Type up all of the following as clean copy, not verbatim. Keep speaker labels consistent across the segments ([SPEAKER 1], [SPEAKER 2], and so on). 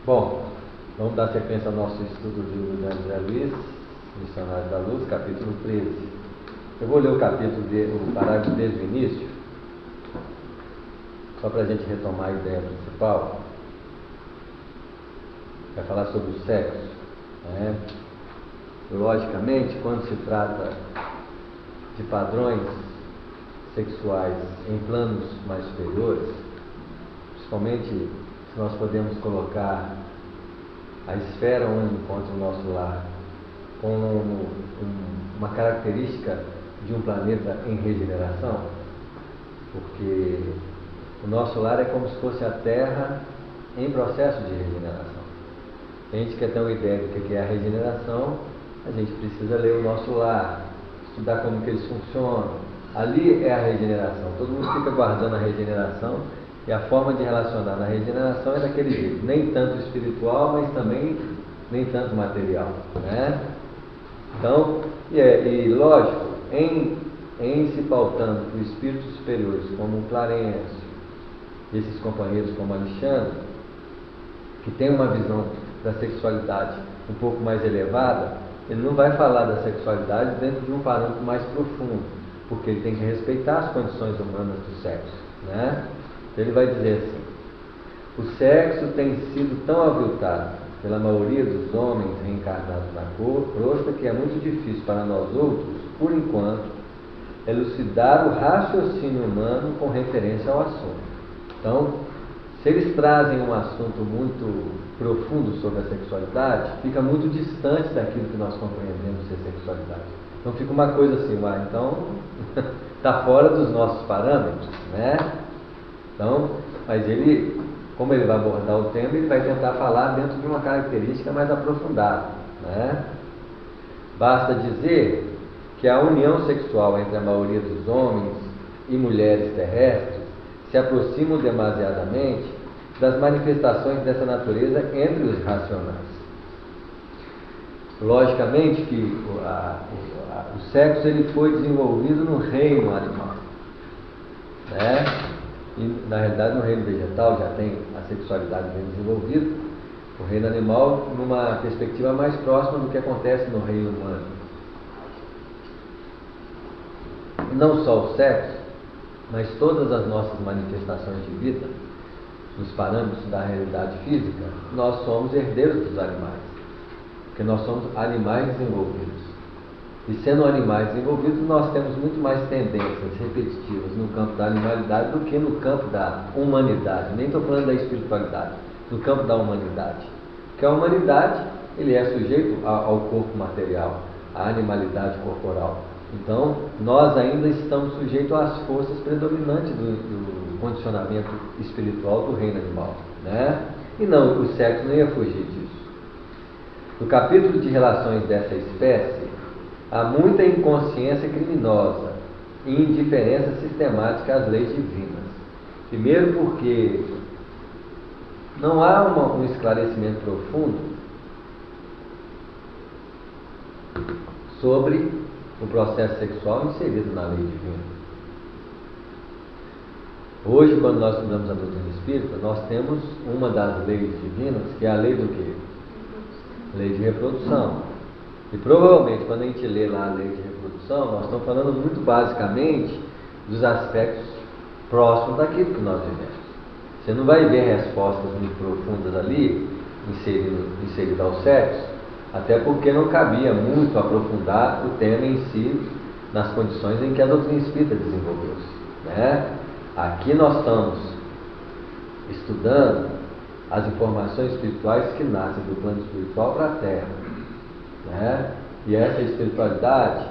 [SPEAKER 1] Bom, vamos dar sequência ao nosso estudo do livro de André Luiz, Missionários da Luz, capítulo 13. Eu vou ler o parágrafo desde o início, só para a gente retomar a ideia principal. Vai falar sobre o sexo, né? Logicamente, quando se trata de padrões sexuais em planos mais superiores, principalmente se nós podemos colocar a esfera onde encontra o nosso lar como uma característica de um planeta em regeneração, porque o nosso lar é como se fosse a Terra em processo de regeneração. Se a gente quer ter uma ideia do que é a regeneração, a gente precisa ler o nosso lar, estudar como que eles funcionam. Ali é a regeneração. Todo mundo fica guardando a regeneração, e a forma de relacionar na regeneração é daquele jeito, nem tanto espiritual, mas também nem tanto material, né? Então, e lógico, em se pautando por espíritos superiores como o Clarencio, esses companheiros como Alexandre, que tem uma visão da sexualidade um pouco mais elevada, ele não vai falar da sexualidade dentro de um parâmetro mais profundo, porque ele tem que respeitar as condições humanas do sexo, né? Então ele vai dizer assim: o sexo tem sido tão aviltado pela maioria dos homens reencarnados na crosta que é muito difícil para nós outros, por enquanto, elucidar o raciocínio humano com referência ao assunto. Então, se eles trazem um assunto muito profundo sobre a sexualidade, fica muito distante daquilo que nós compreendemos ser sexualidade. Então fica uma coisa assim, então está fora dos nossos parâmetros, né? Então, mas ele, como ele vai abordar o tema, ele vai tentar falar dentro de uma característica mais aprofundada, né? Basta dizer que a união sexual entre a maioria dos homens e mulheres terrestres se aproximam demasiadamente das manifestações dessa natureza entre os racionais. Logicamente que o sexo ele foi desenvolvido no reino animal, né? E, na realidade, no reino vegetal já tem a sexualidade bem desenvolvida. O reino animal, numa perspectiva mais próxima do que acontece no reino humano. E não só o sexo, mas todas as nossas manifestações de vida, nos parâmetros da realidade física, nós somos herdeiros dos animais, porque nós somos animais desenvolvidos. E sendo animais desenvolvidos, nós temos muito mais tendências repetitivas no campo da animalidade do que no campo da humanidade. Nem estou falando da espiritualidade, no campo da humanidade. Porque a humanidade, ele é sujeito ao corpo material, à animalidade corporal. Então, nós ainda estamos sujeitos às forças predominantes do condicionamento espiritual do reino animal, né? E não, o sexo não ia fugir disso. No capítulo de relações dessa espécie, há muita inconsciência criminosa e indiferença sistemática às leis divinas. Primeiro porque não há um esclarecimento profundo sobre o processo sexual inserido na lei divina. Hoje, quando nós estudamos a doutrina espírita, nós temos uma das leis divinas, que é a lei do quê? Lei de reprodução. E provavelmente, quando a gente lê lá a lei de reprodução, nós estamos falando muito basicamente dos aspectos próximos daquilo que nós vivemos. Você não vai ver respostas muito profundas ali, inseridas ao sexo, até porque não cabia muito aprofundar o tema em si nas condições em que a doutrina espírita desenvolveu-se, né? Aqui nós estamos estudando as informações espirituais que nascem do plano espiritual para a Terra, né? E essa espiritualidade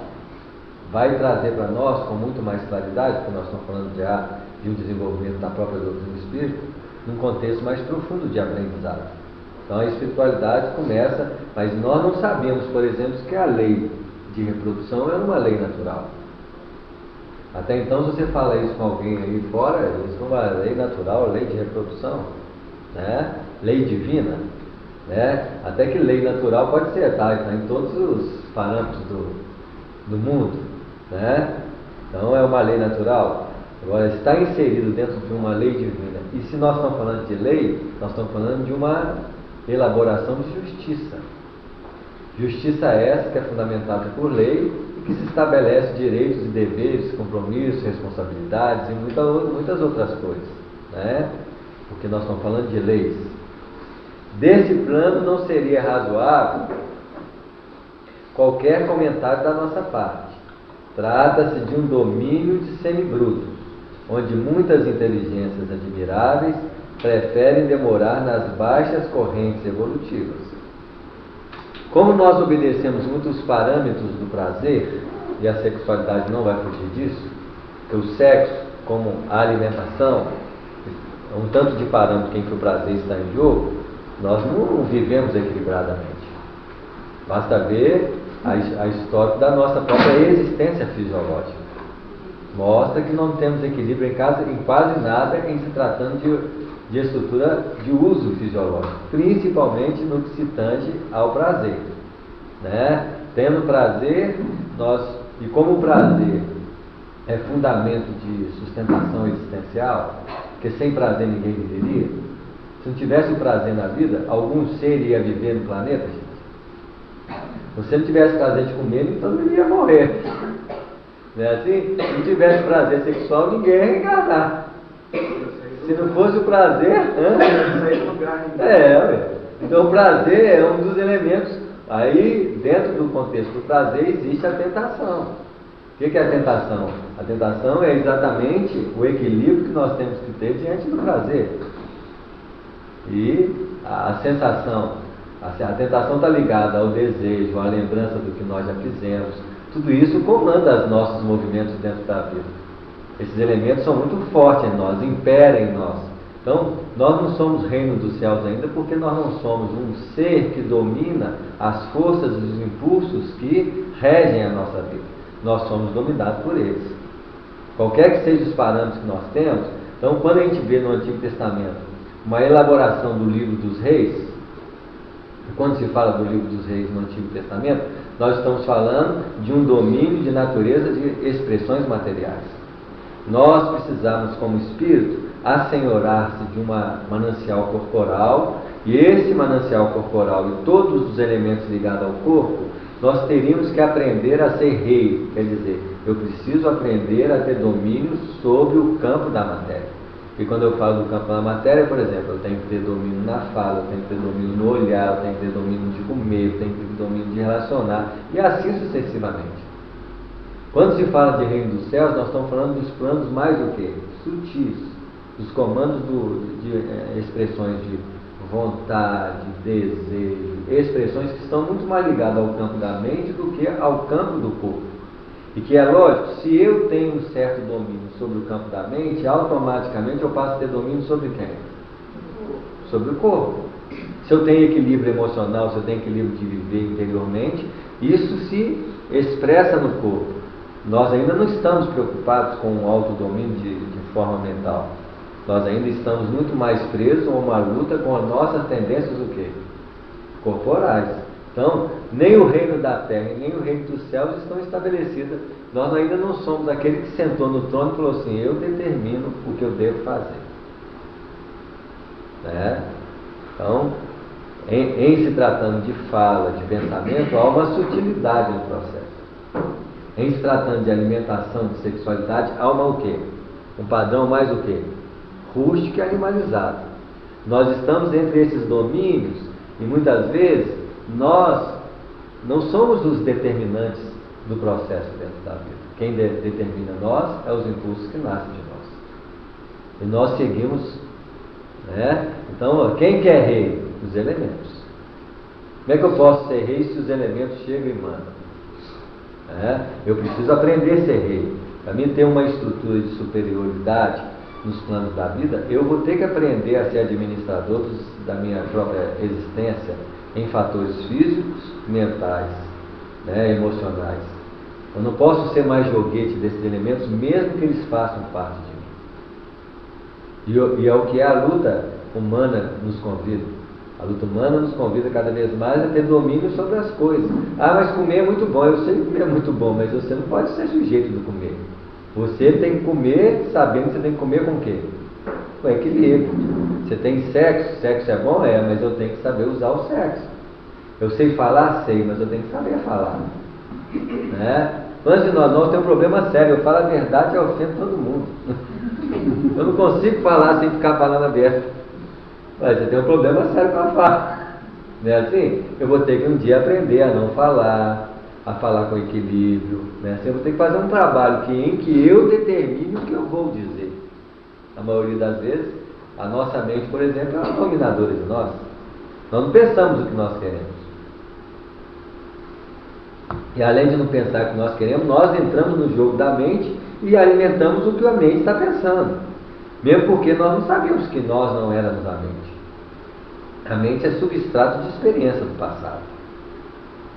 [SPEAKER 1] vai trazer para nós com muito mais claridade, porque nós estamos falando já de um desenvolvimento da própria doutrina espírita, num contexto mais profundo de aprendizado. Então a espiritualidade começa, mas nós não sabemos, por exemplo, que a lei de reprodução é uma lei natural. Até então, se você fala isso com alguém aí fora, isso é uma lei natural, lei de reprodução, né? Lei divina, né? Até que lei natural pode ser, tá? Está em todos os parâmetros do mundo, né? Então é uma lei natural. Agora, está inserido dentro de uma lei divina. E se nós estamos falando de lei, nós estamos falando de uma elaboração de justiça. Justiça essa que é fundamentada por lei e que se estabelece direitos e deveres, compromissos, responsabilidades e muitas outras coisas, né? Porque nós estamos falando de leis. Desse plano não seria razoável qualquer comentário da nossa parte. Trata-se de um domínio de semibrutos, onde muitas inteligências admiráveis preferem demorar nas baixas correntes evolutivas. Como nós obedecemos muitos parâmetros do prazer, e a sexualidade não vai fugir disso, que o sexo, como a alimentação, um tanto de parâmetro em que o prazer está em jogo, nós não vivemos equilibradamente. Basta ver a história da nossa própria existência fisiológica. Mostra que não temos equilíbrio em quase nada em se tratando de estrutura de uso fisiológico, principalmente no que se tange ao prazer, né? Tendo prazer, e como o prazer é fundamento de sustentação existencial, porque sem prazer ninguém viveria. Se não tivesse o prazer na vida, algum ser iria viver no planeta, gente? Se você não tivesse prazer de comer, então ele ia morrer. Não é assim? Se não tivesse prazer sexual, ninguém ia encarnar. Se não fosse o prazer, então o prazer é um dos elementos. Aí, dentro do contexto do prazer, existe a tentação. O que é a tentação? A tentação é exatamente o equilíbrio que nós temos que ter diante do prazer. E a sensação, a tentação está ligada ao desejo, à lembrança do que nós já fizemos. Tudo isso comanda os nossos movimentos dentro da vida. Esses elementos são muito fortes em nós, imperam em nós. Então, nós não somos reino dos céus ainda, porque nós não somos um ser que domina as forças e os impulsos que regem a nossa vida. Nós somos dominados por eles. Qualquer que sejam os parâmetros que nós temos, então quando a gente vê no Antigo Testamento uma elaboração do livro dos reis, quando se fala do livro dos reis no Antigo Testamento, nós estamos falando de um domínio de natureza de expressões materiais. Nós precisamos, como espírito, assenhorar-se de uma manancial corporal, e esse manancial corporal e todos os elementos ligados ao corpo, nós teríamos que aprender a ser rei, quer dizer, eu preciso aprender a ter domínio sobre o campo da matéria. E quando eu falo do campo da matéria, por exemplo, eu tenho que ter domínio na fala, eu tenho que ter domínio no olhar, eu tenho que ter domínio de comer, eu tenho que ter domínio de relacionar, e assim sucessivamente. Quando se fala de reino dos céus, nós estamos falando dos planos mais o quê? Sutis, dos comandos de expressões de vontade, desejo, expressões que estão muito mais ligadas ao campo da mente do que ao campo do corpo. E que é lógico, se eu tenho um certo domínio sobre o campo da mente, automaticamente eu passo a ter domínio sobre quem? Sobre o corpo. Se eu tenho equilíbrio emocional, se eu tenho equilíbrio de viver interiormente, isso se expressa no corpo. Nós ainda não estamos preocupados com o autodomínio de forma mental. Nós ainda estamos muito mais presos a uma luta com as nossas tendências o quê? Corporais. Então, nem o reino da terra e nem o reino dos céus estão estabelecidos. Nós ainda não somos aquele que sentou no trono e falou assim, eu determino o que eu devo fazer. Né? Então, em se tratando de fala, de pensamento, há uma sutilidade no processo. Em se tratando de alimentação, de sexualidade, há uma o quê? Um padrão mais o quê? Rústico e animalizado. Nós estamos entre esses domínios e muitas vezes nós não somos os determinantes do processo dentro da vida. Quem determina nós é os impulsos que nascem de nós. E nós seguimos, né? Então, quem que é rei? Os elementos. Como é que eu posso ser rei se os elementos chegam e mandam? Eu preciso aprender a ser rei. Para mim ter uma estrutura de superioridade nos planos da vida, eu vou ter que aprender a ser administrador da minha própria existência em fatores físicos, mentais, né, emocionais. Eu não posso ser mais joguete desses elementos, mesmo que eles façam parte de mim. E é o que a luta humana nos convida. A luta humana nos convida cada vez mais a ter domínio sobre as coisas. Ah, mas comer é muito bom. Eu sei que comer é muito bom, mas você não pode ser sujeito do comer. Você tem que comer sabendo que você tem que comer com o quê? Com equilíbrio. Você tem sexo, sexo é bom? É, mas eu tenho que saber usar o sexo. Eu sei falar? Sei, mas eu tenho que saber falar. Né? Antes de nós temos um problema sério. Eu falo a verdade e eu ofendo todo mundo. Eu não consigo falar sem ficar falando aberto. Mas você tem um problema sério com a fala. Não é assim? Eu vou ter que um dia aprender a não falar, a falar com equilíbrio. Né? Assim, eu vou ter que fazer um trabalho em que eu determine o que eu vou dizer. A maioria das vezes, a nossa mente, por exemplo, é uma dominadora de nós. Nós não pensamos o que nós queremos. E além de não pensar o que nós queremos, nós entramos no jogo da mente e alimentamos o que a mente está pensando. Mesmo porque nós não sabíamos que nós não éramos a mente. A mente é substrato de experiência do passado.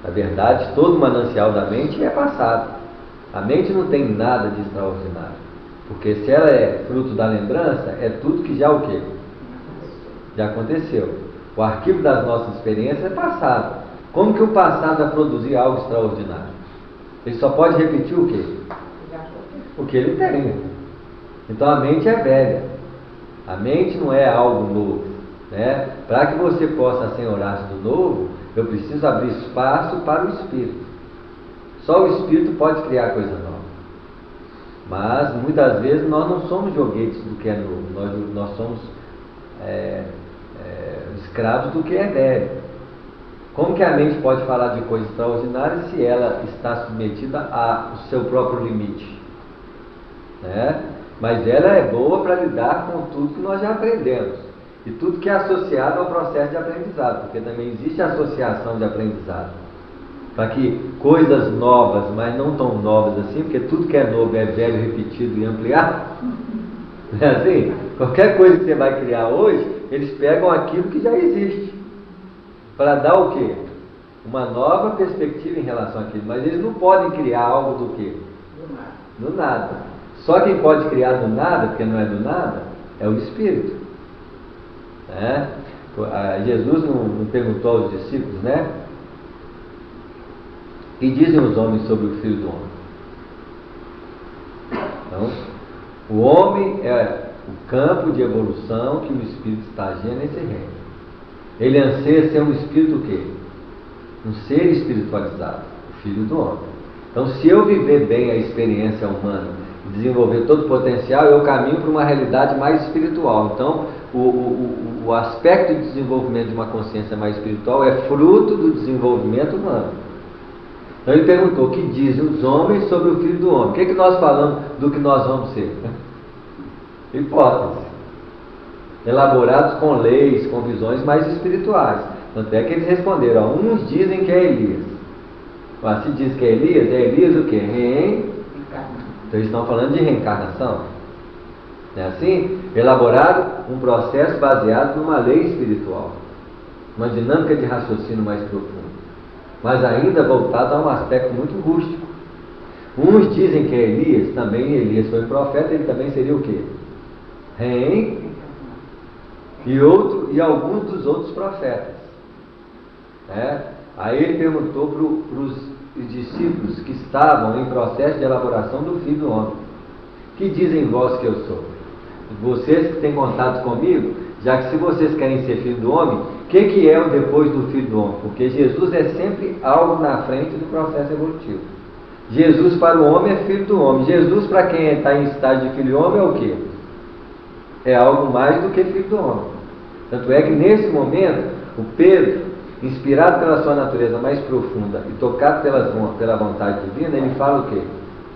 [SPEAKER 1] Na verdade, todo o manancial da mente é passado. A mente não tem nada de extraordinário. Porque se ela é fruto da lembrança, é tudo que já o quê? Já aconteceu. O arquivo das nossas experiências é passado. Como que o passado vai produzir algo extraordinário? Ele só pode repetir o quê? O que ele tem. Então a mente é velha. A mente não é algo novo. Né? Para que você possa assenhorar-se do novo, eu preciso abrir espaço para o Espírito. Só o Espírito pode criar coisa nova. Mas muitas vezes nós não somos joguetes do que é novo. Nós somos escravos do que é velho. Como que a mente pode falar de coisas extraordinárias se ela está submetida ao seu próprio limite? Né? Mas ela é boa para lidar com tudo que nós já aprendemos. E tudo que é associado ao processo de aprendizado. Porque também existe associação de aprendizado. Para que coisas novas, mas não tão novas assim, porque tudo que é novo é velho, repetido e ampliado. Não é assim? Qualquer coisa que você vai criar hoje, eles pegam aquilo que já existe. Para dar o quê? Uma nova perspectiva em relação àquilo. Mas eles não podem criar algo do quê? Do nada. Só quem pode criar do nada, porque não é do nada, é o Espírito. Né? Jesus não perguntou aos discípulos, né? E dizem os homens sobre o Filho do Homem. Então, o homem é o campo de evolução que o Espírito estagia nesse reino. Ele anseia ser um espírito o quê? Um ser espiritualizado, o Filho do Homem. Então, se eu viver bem a experiência humana, desenvolver todo o potencial, eu caminho para uma realidade mais espiritual. Então, o aspecto de desenvolvimento de uma consciência mais espiritual é fruto do desenvolvimento humano. Então ele perguntou: o que dizem os homens sobre o Filho do Homem? O que é que nós falamos do que nós vamos ser? Hipóteses. Elaborados com leis, com visões mais espirituais. Tanto é que eles responderam: uns dizem que é Elias. Mas se diz que é Elias o quê? Então eles estão falando de reencarnação. Não é assim? Elaborado um processo baseado numa lei espiritual. Uma dinâmica de raciocínio mais profundo. Mas ainda voltado a um aspecto muito rústico. Uns dizem que é Elias, também Elias foi profeta, ele também seria o quê? E alguns dos outros profetas. Aí ele perguntou para os discípulos que estavam em processo de elaboração do Filho do Homem: que dizem vós que eu sou? Vocês que têm contato comigo, já que se vocês querem ser Filho do Homem, o que é o depois do Filho do Homem? Porque Jesus é sempre algo na frente do processo evolutivo. Jesus para o homem é Filho do Homem. Jesus para quem está em estágio de Filho do Homem é o quê? É algo mais do que Filho do Homem. Tanto é que nesse momento, o Pedro, inspirado pela sua natureza mais profunda e tocado pela vontade divina, ele fala o quê?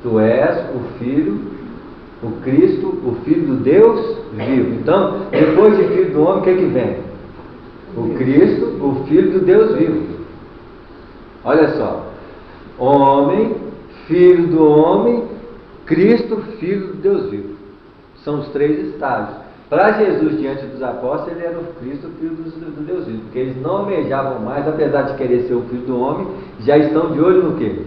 [SPEAKER 1] Tu és o Filho, o Cristo, o Filho do Deus vivo. Então, depois de Filho do Homem, o que vem? O Cristo, o Filho do Deus vivo. Olha só: homem, Filho do Homem, Cristo, Filho do Deus vivo. São os três estágios. Para Jesus, diante dos apóstolos, ele era o Cristo, o Filho do Deus vivo. Porque eles não almejavam mais, apesar de querer ser o Filho do Homem, já estão de olho no quê?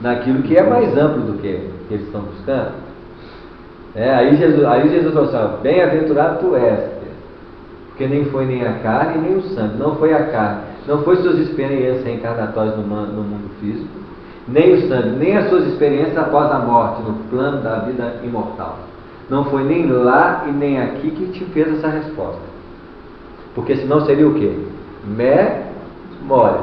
[SPEAKER 1] Naquilo que é mais amplo do que eles estão buscando. Aí Jesus falou assim: bem-aventurado tu és, porque nem foi nem a carne nem o sangue, não foi a carne, não foi suas experiências reencarnatórias no mundo físico, nem o sangue, nem as suas experiências após a morte, no plano da vida imortal. não foi nem lá e nem aqui que te fez essa resposta. Porque senão seria o quê? Memória.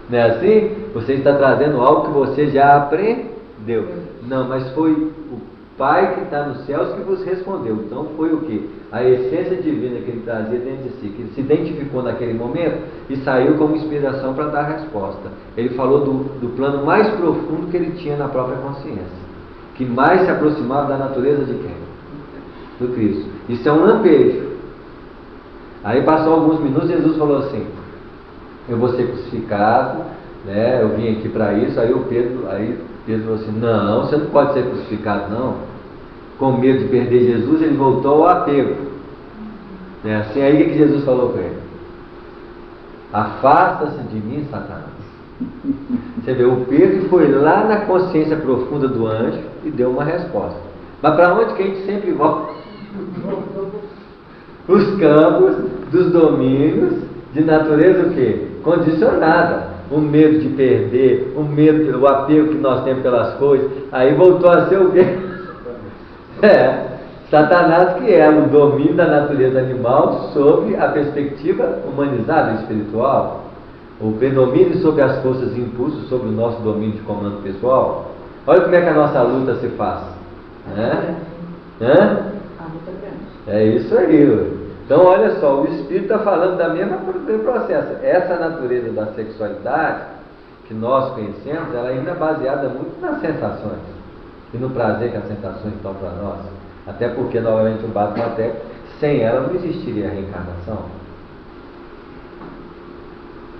[SPEAKER 1] Não é assim? Você está trazendo algo que você já aprendeu. Não, mas foi o Pai que está nos céus que vos respondeu. Então foi o quê? A essência divina que ele trazia dentro de si, que ele se identificou naquele momento e saiu como inspiração para dar a resposta. Ele falou do plano mais profundo que ele tinha na própria consciência, que mais se aproximava da natureza de quem? Do Cristo. Isso é um lampejo. Aí passou alguns minutos e Jesus falou assim: eu vou ser crucificado, né? Eu vim aqui para isso. Aí Pedro falou assim: não, você não pode ser crucificado não. Com medo de perder Jesus, ele voltou ao apego. Né? Assim, aí o que Jesus falou para ele? Afasta-se de mim, Satanás. Você vê, o Pedro foi lá na consciência profunda do anjo e deu uma resposta. Mas para onde que a gente sempre volta? Os campos dos domínios de natureza o quê? Condicionada. O medo de perder, o apego que nós temos pelas coisas. Aí voltou a ser o quê? Satanás, que é o domínio da natureza animal sob a perspectiva humanizada e espiritual. O predomínio sobre as forças e impulsos sobre o nosso domínio de comando pessoal. Olha como é que a nossa luta se faz. É isso aí. Então olha só, o Espírito está falando da mesma coisa do processo. Essa natureza da sexualidade que nós conhecemos, ela ainda é baseada muito nas sensações e no prazer que as sensações dão para nós. Até porque, novamente, o bato na tecla, sem ela não existiria a reencarnação.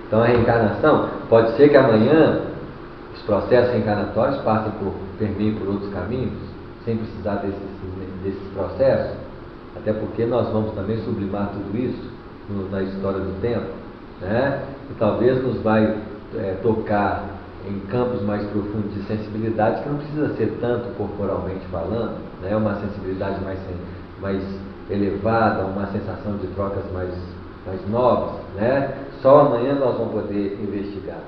[SPEAKER 1] Então a reencarnação, pode ser que amanhã os processos reencarnatórios permeiem por outros caminhos, sem precisar desses processos, até porque nós vamos também sublimar tudo isso na história do tempo, né? E talvez nos vai tocar em campos mais profundos de sensibilidade, que não precisa ser tanto corporalmente falando, né? Uma sensibilidade mais elevada, uma sensação de trocas mais novas, né? Só amanhã nós vamos poder investigar.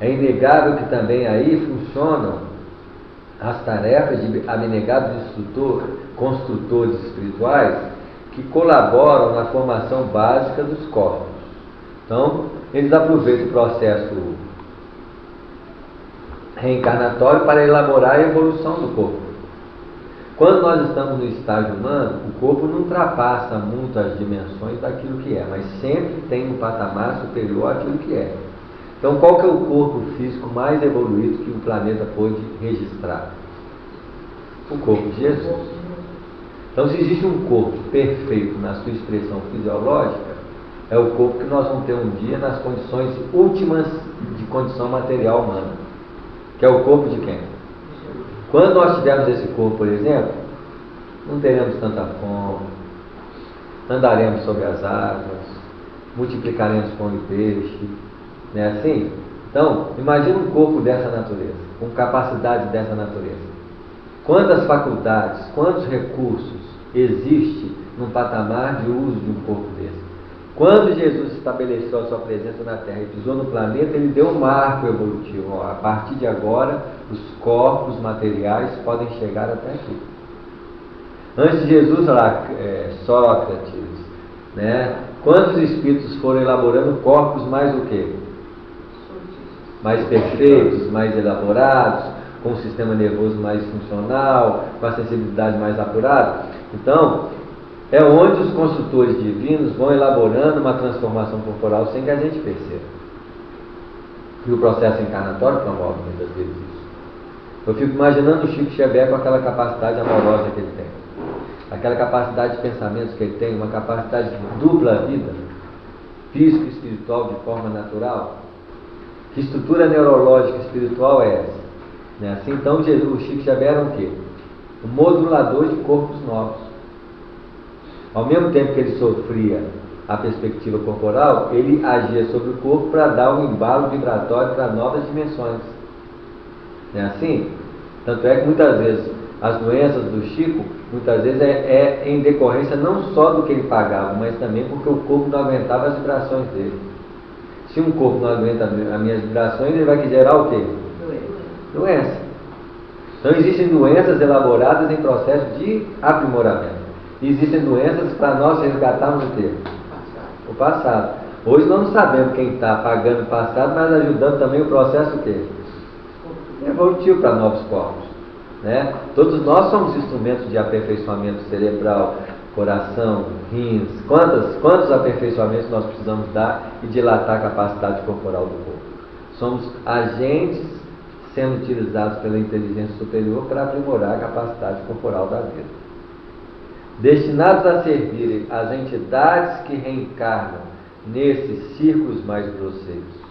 [SPEAKER 1] É inegável que também aí funcionam as tarefas de abnegados construtores espirituais que colaboram na formação básica dos corpos. Então, eles aproveitam o processo reencarnatório para elaborar a evolução do corpo. Quando nós estamos no estágio humano, o corpo não ultrapassa muito as dimensões daquilo que é, mas sempre tem um patamar superior àquilo que é. Então, qual que é o corpo físico mais evoluído que o planeta pôde registrar? O corpo de Jesus. Então, se existe um corpo perfeito na sua expressão fisiológica, é o corpo que nós vamos ter um dia nas condições últimas de condição material humana, que é o corpo de quem? Quando nós tivermos esse corpo, por exemplo, não teremos tanta fome, andaremos sobre as águas, multiplicaremos pão e peixe, não é assim? Então, imagine um corpo dessa natureza, com capacidade dessa natureza. Quantas faculdades, quantos recursos existe num patamar de uso de um corpo desse? Quando Jesus estabeleceu a sua presença na Terra e pisou no planeta, ele deu um marco evolutivo. A partir de agora, os corpos materiais podem chegar até aqui. Antes de Jesus, lá, Sócrates, né? Quantos espíritos foram elaborando corpos mais o quê? Mais perfeitos, mais elaborados, com um sistema nervoso mais funcional, com a sensibilidade mais apurada. Então, é onde os construtores divinos vão elaborando uma transformação corporal sem que a gente perceba. E o processo encarnatório promove muitas vezes isso. Eu fico imaginando o Chico Xavier com aquela capacidade amorosa que ele tem, aquela capacidade de pensamentos que ele tem, uma capacidade de dupla vida, física e espiritual de forma natural. Que estrutura neurológica espiritual é essa? Né? Assim, então, o Chico Xavier era o quê? Um modulador de corpos novos. Ao mesmo tempo que ele sofria a perspectiva corporal, ele agia sobre o corpo para dar um embalo vibratório para novas dimensões. Não é assim? Tanto é que muitas vezes as doenças do Chico, muitas vezes é em decorrência não só do que ele pagava, mas também porque o corpo não aguentava as vibrações dele. Se um corpo não aguenta as minhas vibrações, ele vai gerar o quê? Doença. Então existem doenças elaboradas em processo de aprimoramento. Existem doenças para nós resgatarmos o quê? O passado. Hoje nós não sabemos quem está apagando o passado, mas ajudando também o processo o quê? Evolutivo para novos corpos. Né? Todos nós somos instrumentos de aperfeiçoamento cerebral, coração, rins. Quantos aperfeiçoamentos nós precisamos dar e dilatar a capacidade corporal do corpo? Somos agentes sendo utilizados pela inteligência superior para aprimorar a capacidade corporal da vida. Destinados a servirem as entidades que reencarnam nesses círculos mais grosseiros.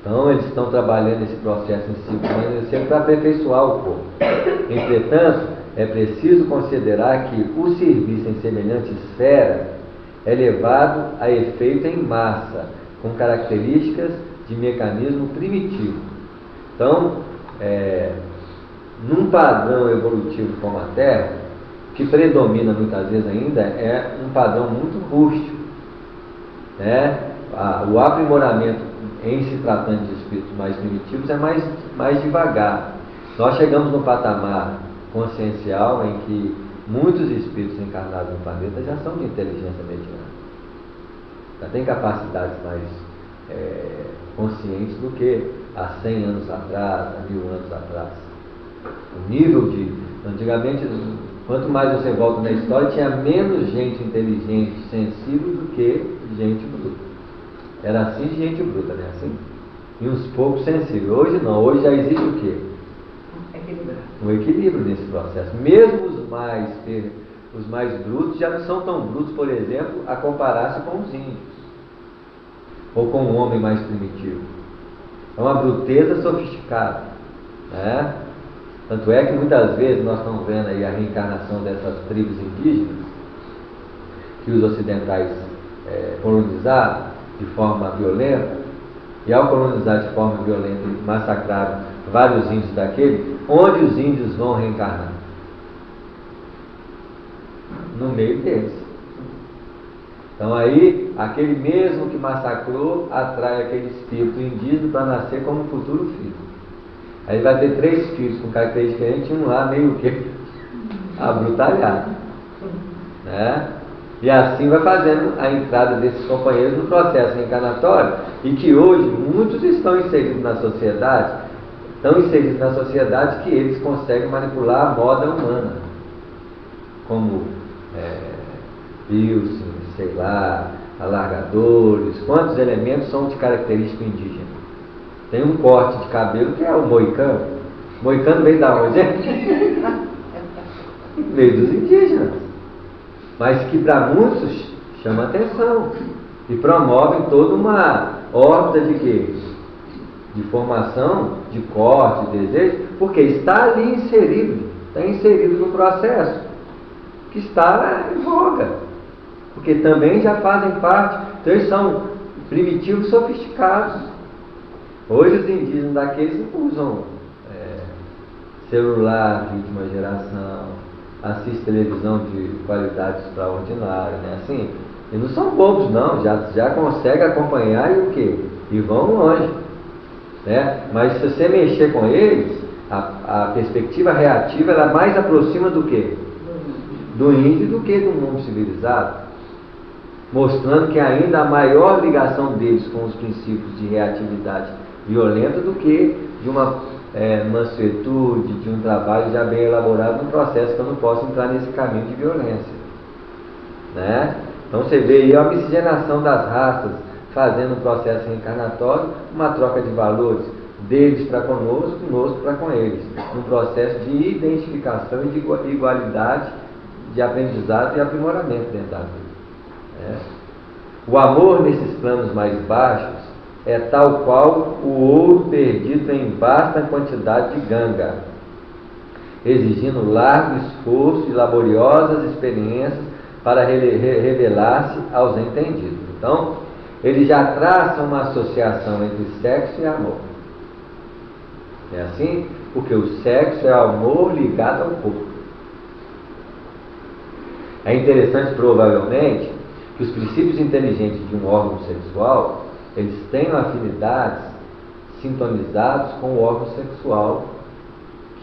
[SPEAKER 1] Então, eles estão trabalhando esse processo em círculos mais grosseiros para aperfeiçoar o corpo. Entretanto, é preciso considerar que o serviço em semelhante esfera é levado a efeito em massa, com características de mecanismo primitivo. Então, num padrão evolutivo como a Terra, que predomina muitas vezes ainda é um padrão muito rústico. Né? O aprimoramento em se tratando de espíritos mais primitivos é mais devagar. Nós chegamos num patamar consciencial em que muitos espíritos encarnados no planeta já são de inteligência mediana. Já têm capacidades mais conscientes do que há 100 anos atrás, há 1000 anos atrás. O nível de... Antigamente, quanto mais você volta na história, tinha menos gente inteligente, sensível do que gente bruta. Era assim de gente bruta, né? Assim? E uns poucos sensíveis. Hoje não, hoje já existe o quê? Um equilíbrio nesse processo. Mesmo os mais brutos já não são tão brutos, por exemplo, a comparar-se com os índios. Ou com o homem mais primitivo. É uma bruteza sofisticada. Né? Tanto é que muitas vezes nós estamos vendo aí a reencarnação dessas tribos indígenas que os ocidentais colonizaram de forma violenta, e ao colonizar de forma violenta massacraram vários índios daquele, onde os índios vão reencarnar? No meio deles. Então aí, aquele mesmo que massacrou atrai aquele espírito indígena para nascer como futuro filho. Aí vai ter 3 filhos com características diferentes, um lá meio que abrutalhado. Né? E assim vai fazendo a entrada desses companheiros no processo reencarnatório, e que hoje muitos estão inseridos na sociedade, que eles conseguem manipular a moda humana, como piercing, sei lá, alargadores, quantos elementos são de característica indígena. Tem um corte de cabelo que é o moicano. O moicano veio da onde? Veio dos indígenas. Mas que para muitos chama atenção e promove toda uma órbita de quê? De formação, de corte, de desejo, porque está ali inserido, no processo que está em voga, porque também já fazem parte, então eles são primitivos sofisticados. Hoje os indígenas daqueles usam celular de última geração, assiste televisão de qualidade extraordinária, né? Assim, e não são bobos não, já conseguem acompanhar e o quê? E vão longe, né? Mas se você mexer com eles, a perspectiva reativa ela mais aproxima do quê? Do índio do que do mundo civilizado, mostrando que ainda há maior ligação deles com os princípios de reatividade violenta do que de uma mansuetude, de um trabalho já bem elaborado, num processo que eu não posso entrar nesse caminho de violência, né? Então você vê aí a miscigenação das raças fazendo um processo reencarnatório, uma troca de valores deles para conosco, conosco para com eles, num processo de identificação e de igualdade, de aprendizado e aprimoramento dentro da vida, né? O amor nesses planos mais baixos é tal qual o ouro perdido em vasta quantidade de ganga, exigindo largo esforço e laboriosas experiências para revelar-se aos entendidos. Então, ele já traça uma associação entre sexo e amor. É assim? Porque o sexo é amor ligado ao corpo. É interessante, provavelmente, que os princípios inteligentes de um órgão sexual eles têm afinidades sintonizados com o órgão sexual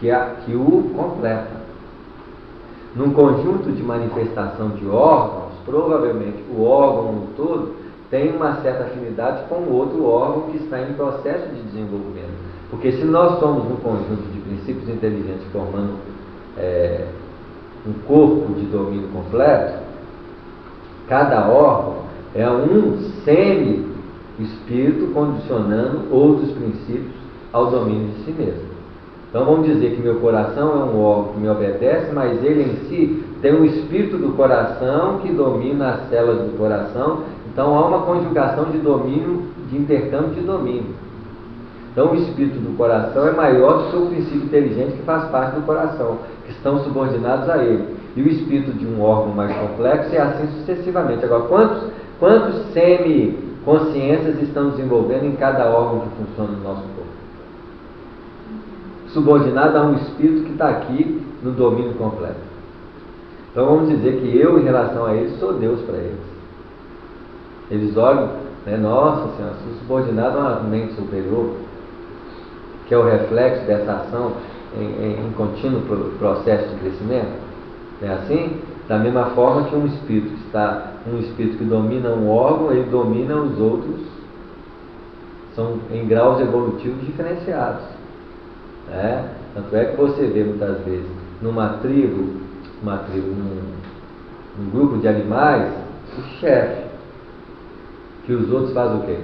[SPEAKER 1] que o completa. Num conjunto de manifestação de órgãos, provavelmente o órgão no todo tem uma certa afinidade com o outro órgão que está em processo de desenvolvimento. Porque se nós somos um conjunto de princípios inteligentes formando um corpo de domínio completo, cada órgão é um semi-espírito condicionando outros princípios ao domínio de si mesmo. Então vamos dizer que meu coração é um órgão que me obedece, mas ele em si tem um espírito do coração que domina as células do coração. Então há uma conjugação de domínio, de intercâmbio de domínio. Então o espírito do coração é maior do que o princípio inteligente que faz parte do coração, que estão subordinados a ele. E o espírito de um órgão mais complexo é assim sucessivamente. Agora, quantos semi-consciências estão desenvolvendo em cada órgão que funciona no nosso corpo? Subordinado a um espírito que está aqui no domínio completo. Então vamos dizer que eu, em relação a eles, sou Deus para eles. Eles olham, nossa Senhora, sou subordinado a uma mente superior, que é o reflexo dessa ação em contínuo processo de crescimento. Não é assim? Da mesma forma que um espírito que domina um órgão, ele domina os outros, são em graus evolutivos diferenciados. Tanto é que você vê muitas vezes num grupo de animais, o chefe, que os outros fazem o quê?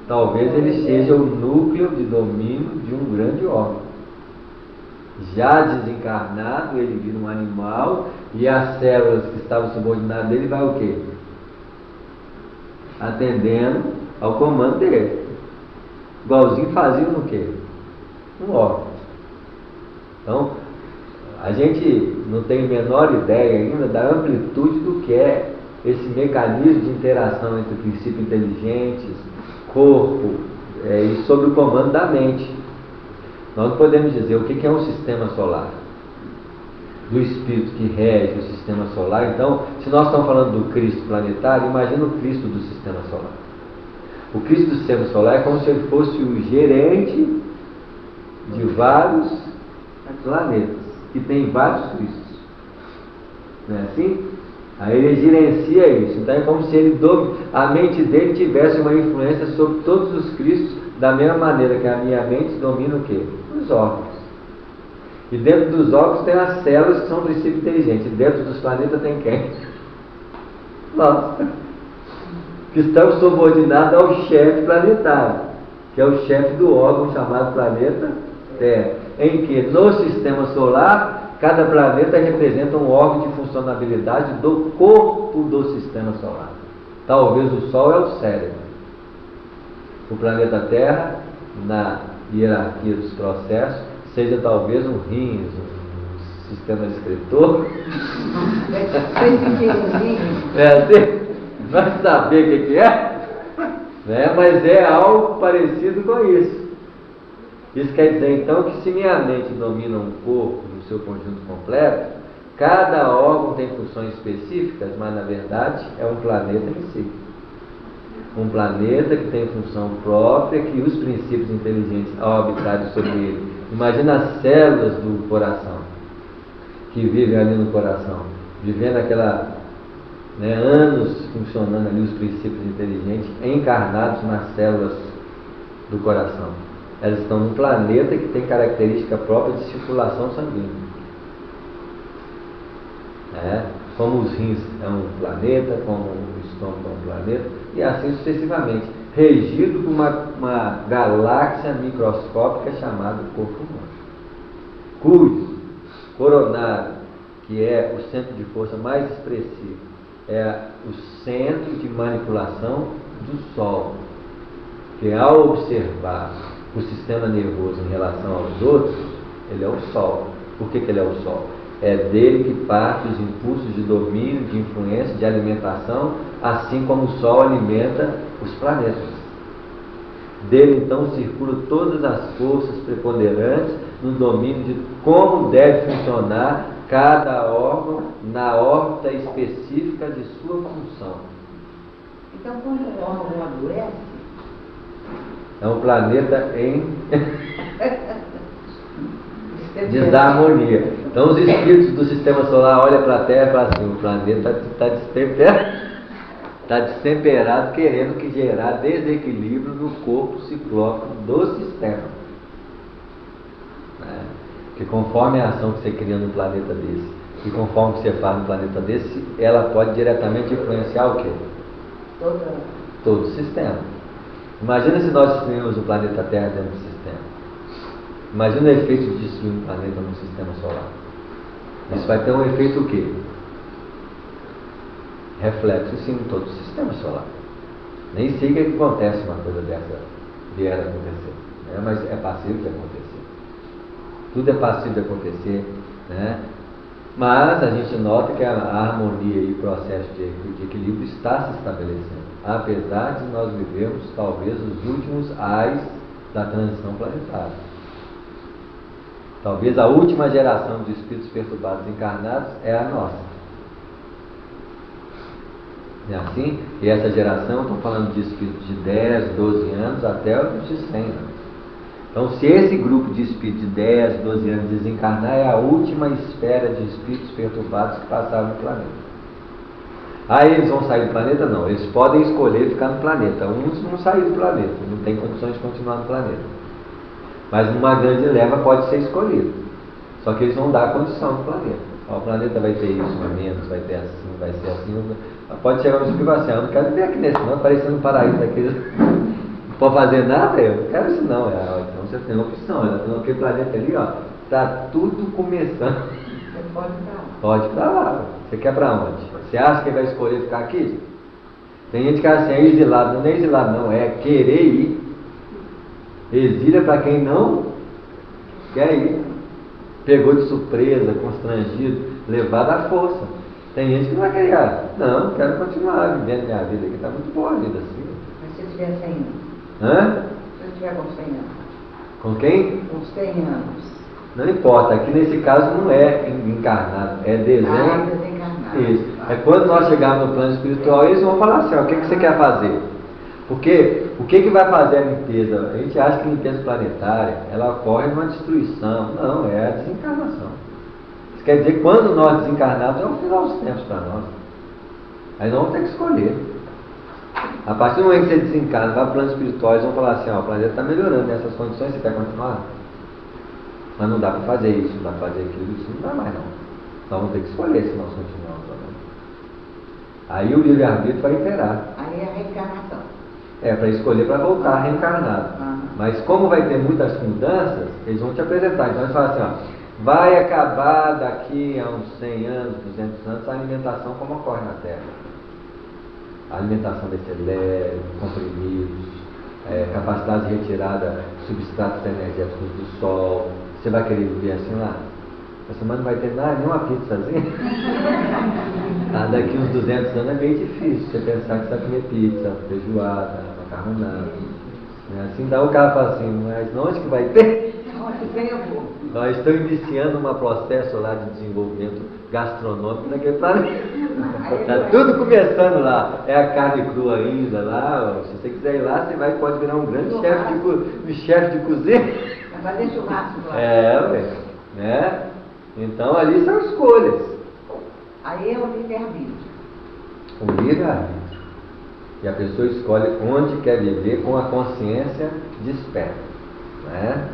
[SPEAKER 1] Talvez ele seja o núcleo de domínio de um grande órgão. Já desencarnado, ele vira um animal e as células que estavam subordinadas dele vai o quê? Atendendo ao comando dele. Igualzinho faziam no quê? Um órgão. Então, a gente não tem a menor ideia ainda da amplitude do que é esse mecanismo de interação entre princípios inteligentes, corpo e sob o comando da mente. Nós podemos dizer o que é um sistema solar, do espírito que rege o sistema solar. Então, se nós estamos falando do Cristo planetário, imagina o Cristo do sistema solar. O Cristo do sistema solar é como se ele fosse o gerente de vários planetas, que tem vários Cristos. Não é assim? Aí ele gerencia isso. Então é como se a mente dele tivesse uma influência sobre todos os Cristos, da mesma maneira que a minha mente domina o quê? Os órgãos. E dentro dos órgãos tem as células que são princípio inteligente. E dentro dos planetas tem quem? Nós. Que estamos subordinados ao chefe planetário, que é o chefe do órgão chamado planeta Terra, em que no sistema solar cada planeta representa um órgão de funcionalidade do corpo do sistema solar. Talvez o Sol é o cérebro, o planeta Terra, na hierarquia dos processos, seja talvez um rins, um sistema excretor. Vai saber o que é, mas é algo parecido com isso. Isso quer dizer então que se minha mente domina um corpo no seu conjunto completo, cada órgão tem funções específicas, mas na verdade é um planeta em si. Um planeta que tem função própria, que os princípios inteligentes ao habitarem sobre ele. Imagina as células do coração, que vivem ali no coração, vivendo anos funcionando ali os princípios inteligentes, encarnados nas células do coração. Elas estão num planeta que tem característica própria de circulação sanguínea. Como os rins é um planeta, como o estômago é um planeta, e assim sucessivamente, regido por uma galáxia microscópica chamada corpo humano, cujo coronário, que é o centro de força mais expressivo, é o centro de manipulação do Sol, que ao observar o sistema nervoso em relação aos outros, ele é o Sol. Por que ele é o Sol? É dele que partem os impulsos de domínio, de influência, de alimentação, assim como o Sol alimenta os planetas. Dele então circulam todas as forças preponderantes no domínio de como deve funcionar cada órgão na órbita específica de sua função.
[SPEAKER 2] Então, quando o órgão adoece,
[SPEAKER 1] é um planeta em Desarmonia. Então os espíritos do sistema solar olham para a Terra e falam assim, o planeta está destemperado, querendo que gerar desequilíbrio no corpo ciclópico do sistema. Que conforme a ação que você cria num planeta desse, e conforme que você faz num planeta desse, ela pode diretamente influenciar o quê? Todo o sistema. Imagina se nós destruímos o planeta Terra dentro do sistema. Imagina o efeito de destruir um planeta no sistema solar. Isso vai ter um efeito o quê? Reflexo sim em todo o sistema solar. Nem sei o que acontece uma coisa dessa vier a acontecer, né? Mas é passível de acontecer. Tudo é passível de acontecer, né? Mas a gente nota que a harmonia e o processo de equilíbrio está se estabelecendo, apesar de nós vivermos talvez os últimos ais da transição planetária. Talvez a última geração de espíritos perturbados encarnados é a nossa. É assim? E essa geração, estou falando de espíritos de 10, 12 anos até os de 100 anos. Então, se esse grupo de espíritos de 10, 12 anos desencarnar, é a última esfera de espíritos perturbados que passaram no planeta. Aí eles vão sair do planeta? Não. Eles podem escolher ficar no planeta. Uns não sair do planeta, não tem condições de continuar no planeta. Mas numa grande leva pode ser escolhido. Só que eles vão dar a condição do planeta. O planeta vai ter isso, vai menos, vai ter assim, vai ser assim. Pode chegar um espírito assim, eu não quero viver aqui nesse não, parecendo um paraíso daqueles. Não pode fazer nada, eu não quero isso não. Então você tem uma opção, aquele planeta ali, ó, está tudo começando.
[SPEAKER 2] Você pode ir para lá.
[SPEAKER 1] Pode ir para lá. Você quer para onde? Você acha que vai escolher ficar aqui? Tem gente que acha assim, é exilado. Não é exilado não, é querer ir. Exílio é para quem não quer ir. Pegou de surpresa, constrangido, levado à força. Tem gente que não vai querer. Não, quero continuar vivendo minha vida aqui, está muito boa a vida assim.
[SPEAKER 2] Mas se eu tiver 100 anos?
[SPEAKER 1] Hã?
[SPEAKER 2] Se eu tiver com 100 anos?
[SPEAKER 1] Com quem?
[SPEAKER 2] Com 100 anos.
[SPEAKER 1] Não importa, aqui nesse caso não é encarnado, é desenho.
[SPEAKER 2] Desencarnado.
[SPEAKER 1] Isso. É quando nós chegarmos no plano espiritual, eles vão falar assim, ó, o que você quer fazer? Porque o que vai fazer a limpeza? A gente acha que a limpeza planetária, ela ocorre numa destruição. Não, é a desencarnação. Isso quer dizer que quando nós desencarnamos, é o final dos tempos para nós. Aí nós vamos ter que escolher. A partir do momento que você desencarna, vai para o plano espiritual, eles vão falar assim, ó, o planeta está melhorando nessas condições, você quer continuar? Mas não dá para fazer isso, não dá para fazer aquilo, isso não dá mais não. Nós vamos ter que escolher se nós continuamos ou não. Aí o livre-arbítrio vai imperar.
[SPEAKER 2] Aí é a reencarnação.
[SPEAKER 1] É, para escolher para voltar reencarnado. Mas como vai ter muitas mudanças, eles vão te apresentar. Então eles falam assim, ó, vai acabar daqui a uns 100 anos, 200 anos, a alimentação como ocorre na Terra. A alimentação desse leve, comprimidos, capacidade de retirada de substratos energéticos do Sol. Você vai querer viver assim lá? Essa semana não vai ter nada, nenhuma pizzazinha. Daqui uns 200 anos é bem difícil você pensar que você vai comer pizza, feijoada, macarronada. Assim dá o cara fala assim, mas onde que vai ter?
[SPEAKER 2] Onde tem eu vou.
[SPEAKER 1] Nós estamos iniciando um processo lá de desenvolvimento gastronômico naquele planeta. Está tudo começando lá. É a carne crua ainda lá. Ó. Se você quiser ir lá, você pode virar um grande chefe de cozinha.
[SPEAKER 2] Vai fazer churrasco lá.
[SPEAKER 1] Né? Então ali são escolhas.
[SPEAKER 2] Aí é o livre-arbítrio.
[SPEAKER 1] O livre-arbítrio. E a pessoa escolhe onde quer viver com a consciência desperta. Né?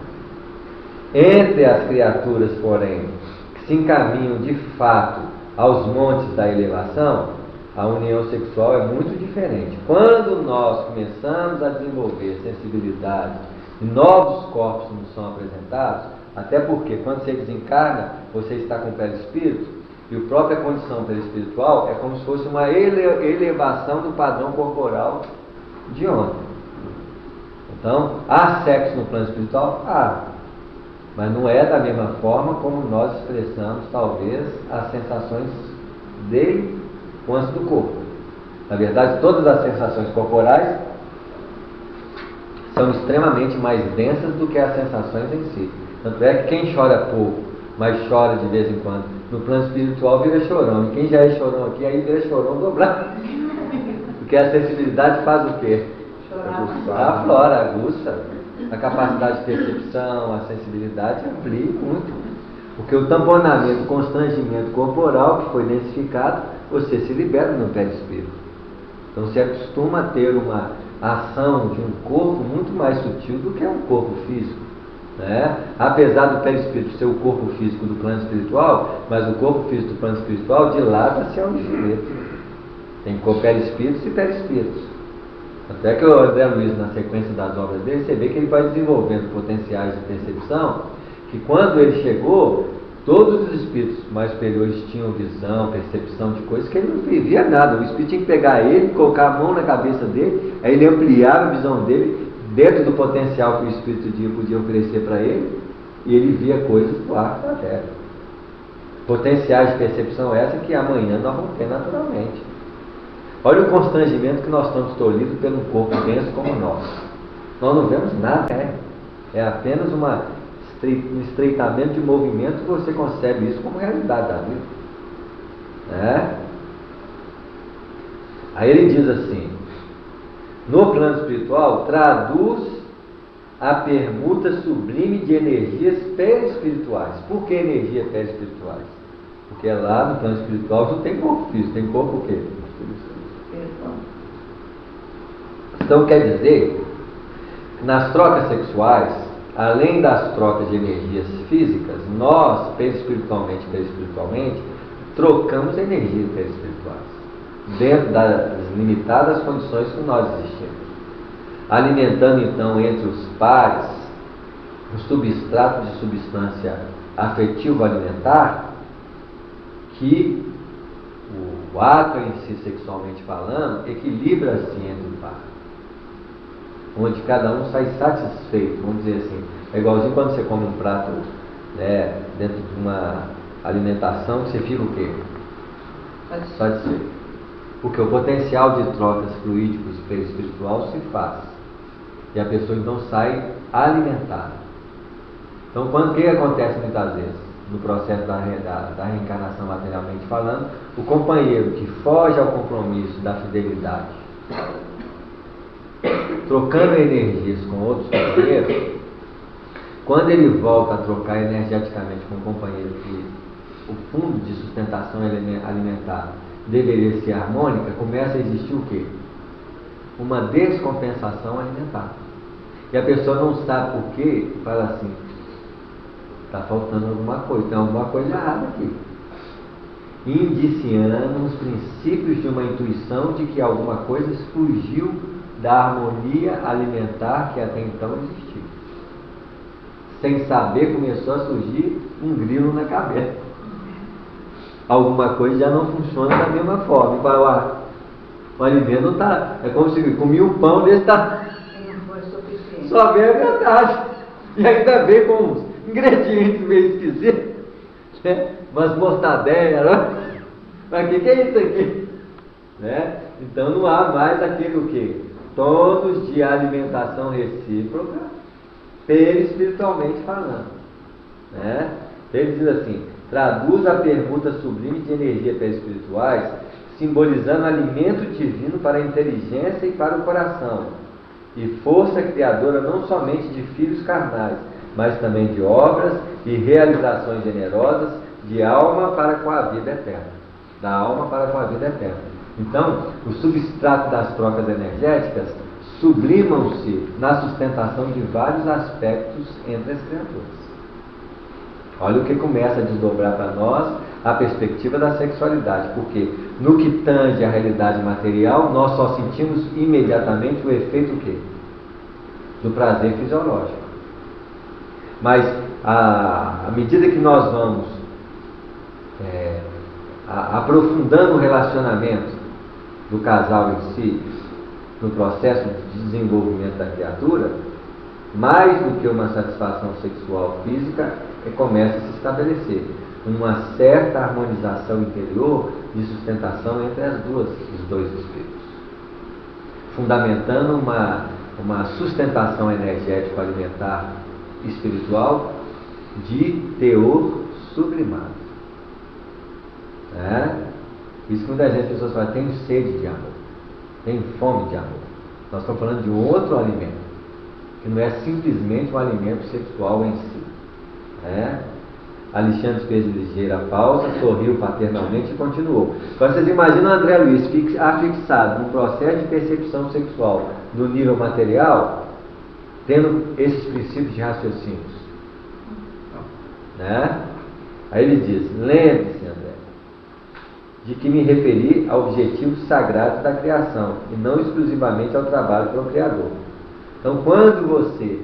[SPEAKER 1] Entre as criaturas, porém, que se encaminham de fato aos montes da elevação, a união sexual é muito diferente. Quando nós começamos a desenvolver sensibilidade e novos corpos nos são apresentados, até porque quando você desencarna, você está com o perispírito, e a própria condição perispiritual é como se fosse uma elevação do padrão corporal de ontem. Então, há sexo no plano espiritual? Há. Mas não é da mesma forma como nós expressamos, talvez, as sensações dele antes do corpo. Na verdade, todas as sensações corporais são extremamente mais densas do que as sensações em si. Tanto é que quem chora pouco, mas chora de vez em quando, no plano espiritual vira chorão. E quem já é chorão aqui, aí vira chorão dobrado. Porque a sensibilidade faz o quê? Aflora, aguça. A capacidade de percepção, a sensibilidade amplia muito. Porque o tamponamento, o constrangimento corporal que foi densificado, você se libera no perispírito. Então você acostuma a ter uma ação de um corpo muito mais sutil do que um corpo físico. Né? Apesar do perispírito ser o corpo físico do plano espiritual, mas o corpo físico do plano espiritual dilata-se ao infinito. Tem perispíritos e perispíritos. Até que o André Luiz, na sequência das obras dele, você vê que ele vai desenvolvendo potenciais de percepção, que quando ele chegou, todos os espíritos mais superiores tinham visão, percepção de coisas que ele não via nada. O espírito tinha que pegar ele, colocar a mão na cabeça dele, aí ele ampliava a visão dele, dentro do potencial que o espírito podia oferecer para ele, e ele via coisas do ar da terra. Potenciais de percepção essa que amanhã nós vamos ter naturalmente. Olha o constrangimento que nós estamos tolhidos pelo corpo denso como o nosso. Nós não vemos nada, é apenas um estreitamento de movimento que você concebe isso como realidade da vida. Né? Aí ele diz assim, no plano espiritual, traduz a permuta sublime de energias perispirituais. Por que energias perispirituais? Porque lá no plano espiritual não tem corpo físico, tem corpo o quê? Então quer dizer que nas trocas sexuais, além das trocas de energias físicas, nós, perispiritualmente, trocamos energias perispirituais, dentro das limitadas condições que nós existimos, alimentando então entre os pares um substrato de substância afetivo-alimentar que o ato em si, sexualmente falando, equilibra assim entre o par, onde cada um sai satisfeito, vamos dizer assim. É igualzinho quando você come um prato, né, dentro de uma alimentação, que você fica o quê? Satisfeito. Porque o potencial de trocas fluídicos perispiritual se faz. E a pessoa então sai alimentada. Então, o que acontece muitas vezes? No processo da reencarnação materialmente falando, o companheiro que foge ao compromisso da fidelidade, trocando energias com outros companheiros, quando ele volta a trocar energeticamente com um companheiro que o fundo de sustentação alimentar deveria ser harmônica, começa a existir o quê? Uma descompensação alimentar. E a pessoa não sabe por quê, e fala assim, está faltando alguma coisa, tem alguma coisa errada aqui. Indiciando os princípios de uma intuição de que alguma coisa fugiu da harmonia alimentar que até então existia. Sem saber, começou a surgir um grilo na cabeça. Alguma coisa já não funciona da mesma forma. E fala, o alimento não está. É como se comia um pão desse tamanho. Só vem a verdade. E ainda vem com uns ingredientes meio esquisitos, né? Umas mortadelas. Mas o que é isso aqui? Né? Então não há mais aquele o quê? Todos de alimentação recíproca, perispiritualmente falando. Né? Ele diz assim, traduz a permuta sublime de energias perispirituais, simbolizando alimento divino para a inteligência e para o coração, e força criadora não somente de filhos carnais, mas também de obras e realizações generosas de alma para com a vida eterna. Da alma para com a vida eterna. Então, o substrato das trocas energéticas sublimam-se na sustentação de vários aspectos entre as criaturas. Olha o que começa a desdobrar para nós a perspectiva da sexualidade, porque no que tange a realidade material, nós só sentimos imediatamente o efeito o quê? Do prazer fisiológico. Mas, à medida que nós vamos aprofundando o relacionamento do casal em si, no processo de desenvolvimento da criatura, mais do que uma satisfação sexual física, começa a se estabelecer uma certa harmonização interior de sustentação entre os dois espíritos, fundamentando uma sustentação energético-alimentar espiritual de teor sublimado. Isso que muitas vezes as pessoas falam, tenho sede de amor, tenho fome de amor. Nós estamos falando de um outro alimento, que não é simplesmente um alimento sexual em si. Alexandre fez ligeira pausa, sorriu paternalmente e continuou. Agora vocês imaginam o André Luiz afixado num processo de percepção sexual no nível material, tendo esses princípios de raciocínios. Né? Aí ele diz, lembre-se, André, de que me referi ao objetivo sagrado da criação e não exclusivamente ao trabalho procriador. Então, quando você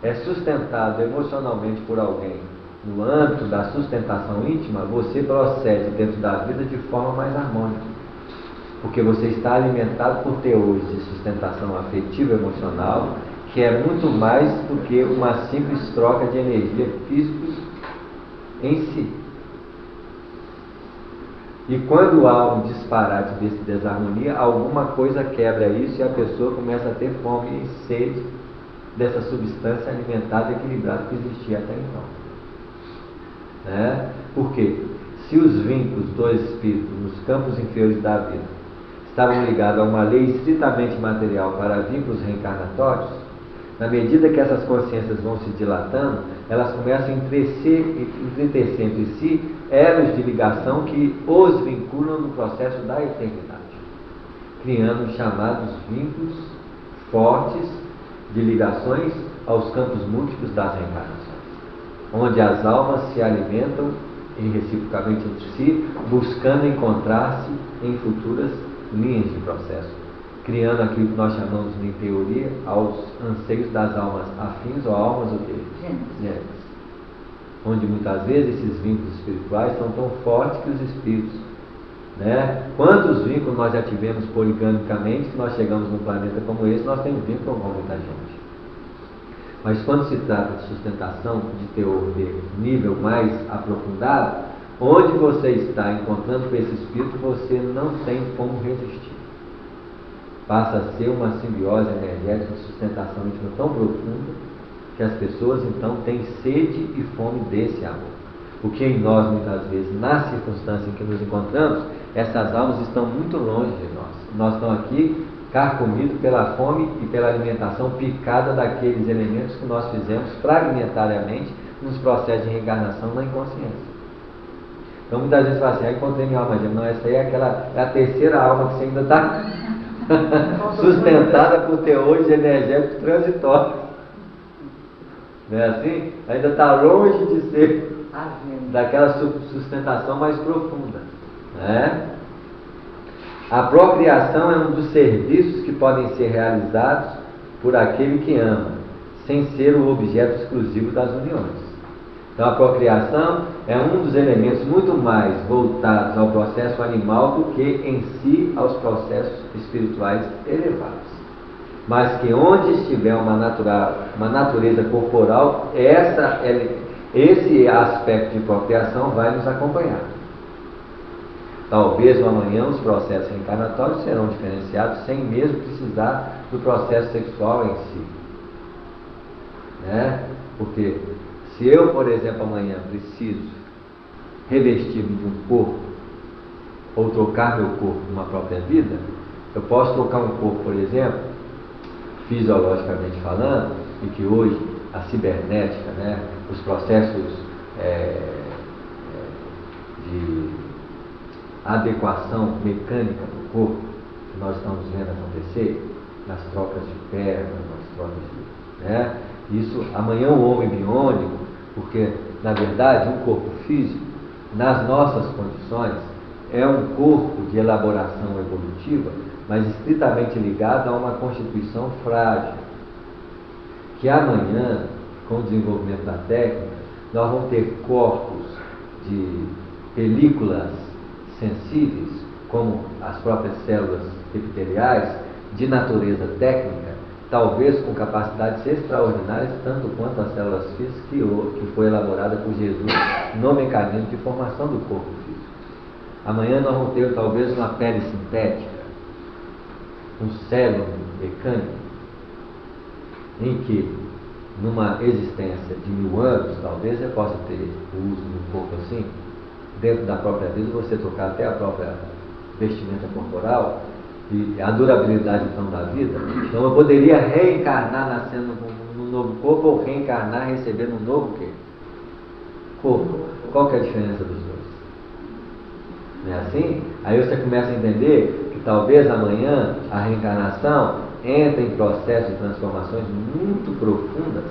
[SPEAKER 1] é sustentado emocionalmente por alguém no âmbito da sustentação íntima, você procede dentro da vida de forma mais harmônica, porque você está alimentado por teores de sustentação afetiva e emocional, que é muito mais do que uma simples troca de energia física em si. E quando há um disparate dessa desarmonia, alguma coisa quebra isso e a pessoa começa a ter fome e sede dessa substância alimentada e equilibrada que existia até então. Né? Porque se os vínculos do espírito nos campos inferiores da vida estavam ligados a uma lei estritamente material para vínculos reencarnatórios, na medida que essas consciências vão se dilatando, elas começam a entretecer entre si elos de ligação que os vinculam no processo da eternidade, criando os chamados vínculos fortes de ligações aos campos múltiplos das reencarnações, onde as almas se alimentam reciprocamente entre si, buscando encontrar-se em futuras linhas de processo, criando aquilo que nós chamamos em teoria aos anseios das almas afins ou almas o quê? Gêmeas. Onde muitas vezes esses vínculos espirituais são tão fortes que os espíritos, né? Quantos vínculos nós já tivemos poligamicamente que nós chegamos num planeta como esse, nós temos vínculo com muita gente. Mas quando se trata de sustentação de teor de nível mais aprofundado, onde você está encontrando com esse espírito, você não tem como resistir. Passa a ser uma simbiose energética de sustentação íntima tão profunda que as pessoas então têm sede e fome desse amor. Porque em nós, muitas vezes, na circunstância em que nos encontramos, essas almas estão muito longe de nós. Nós estamos aqui carcomidos pela fome e pela alimentação picada daqueles elementos que nós fizemos fragmentariamente nos processos de reencarnação na inconsciência. Então muitas vezes fala assim, encontrei minha alma gêmea. Não, essa aí é a terceira alma que você ainda está sustentada por teores energéticos transitórios. Não é assim? Ainda está longe de ser daquela sustentação mais profunda. Né? A procriação é um dos serviços que podem ser realizados por aquele que ama, sem ser o objeto exclusivo das uniões. Então a procriação é um dos elementos muito mais voltados ao processo animal do que em si aos processos espirituais elevados. Mas que onde estiver uma natureza corporal, esse aspecto de procriação vai nos acompanhar. Talvez no amanhã os processos reencarnatórios serão diferenciados sem mesmo precisar do processo sexual em si. Né? Porque se eu, por exemplo, amanhã preciso revestir-me de um corpo ou trocar meu corpo numa própria vida, eu posso trocar um corpo, por exemplo, fisiologicamente falando, e que hoje a cibernética, né, os processos de adequação mecânica do corpo que nós estamos vendo acontecer nas trocas de pernas, nas trocas de... Né, isso, amanhã o homem biônico, porque na verdade um corpo físico, nas nossas condições, é um corpo de elaboração evolutiva, mas estritamente ligado a uma constituição frágil, que amanhã, com o desenvolvimento da técnica, nós vamos ter corpos de películas sensíveis, como as próprias células epiteliais, de natureza técnica, talvez com capacidades extraordinárias, tanto quanto as células físicas que foi elaborada por Jesus no mecanismo de formação do corpo físico. Amanhã nós vamos ter talvez uma pele sintética, um cérebro mecânico, em que numa existência de 1000 anos, talvez eu possa ter o uso de um corpo assim, dentro da própria vida, você tocar até a própria vestimenta corporal e a durabilidade então da vida. Então eu poderia reencarnar nascendo num novo corpo ou reencarnar recebendo um novo quê? Corpo. qual que é a diferença dos dois? Não é assim? Aí você começa a entender que talvez amanhã a reencarnação entre em processos de transformações muito profundas